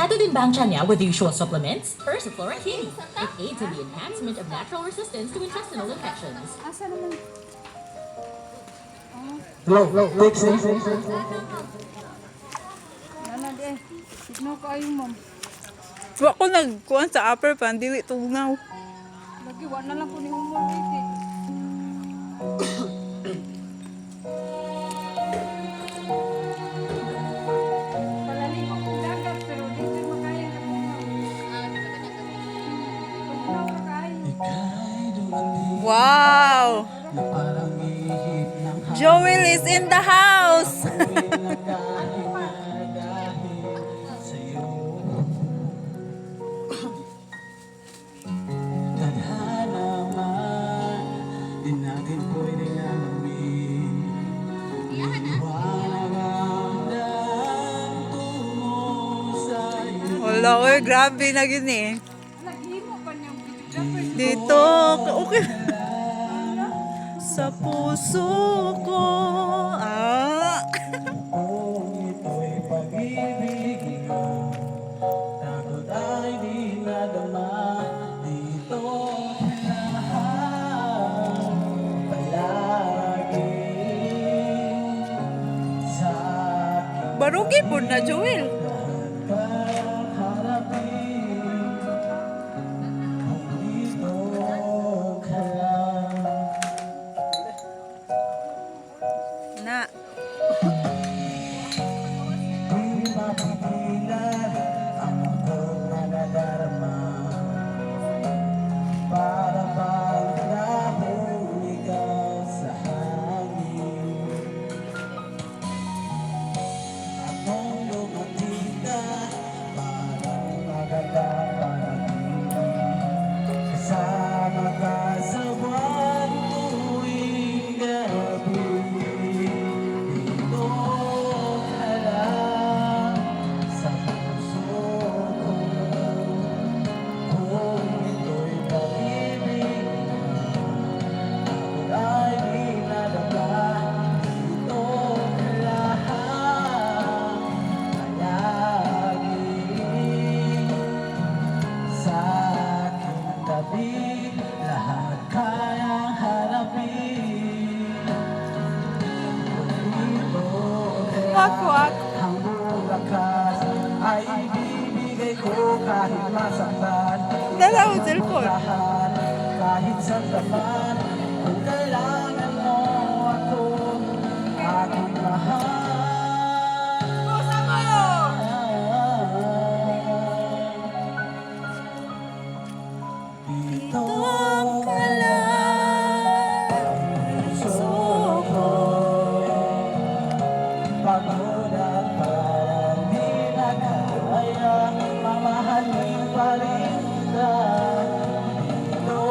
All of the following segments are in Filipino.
Kompleto din ba ang tiyan niya with the usual supplements? Persiflora King. It aids in the enhancement of natural resistance to intestinal infections. Asa naman? Hello, Dixie. Nana di eh. Signo kayo, ma'am. Wa ko nagkuhan sa upper pan, dili tugnaw. Lagi, wa na lang po ni humor dito. Palalim mo kong dagat, pero dito makaya na po. Tugnaw na kayo. Wow! Joel is in the house! Wala, oy, grabe na yun eh. Lagi mo pa niyang videographer. Dito, okay. Sa puso ko. Ah. Barugi po na, Joel. Na. Ako. Ang bulakas ay ibibigay ko kahit masaktan. Dala ko cellphone. Lahat, kahit sa tapat, kung kailangan mo ako, aking mahal. Dito ka lang, puso ko. Pagod at parang di na kaya, mamahalin pa rin kita. Dito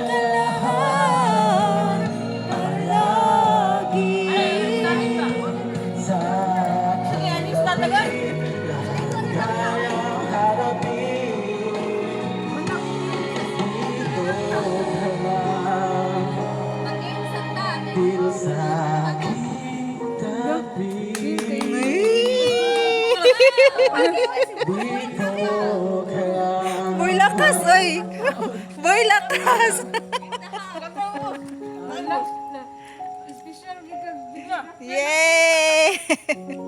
ka lahat, palagi sa aking tabi. Lahat kayang harapin. Dito ka lang, dito sa aking tabi. Dito ka lang. Boy lakas, oy. Boy lakas. Special giga. Yay!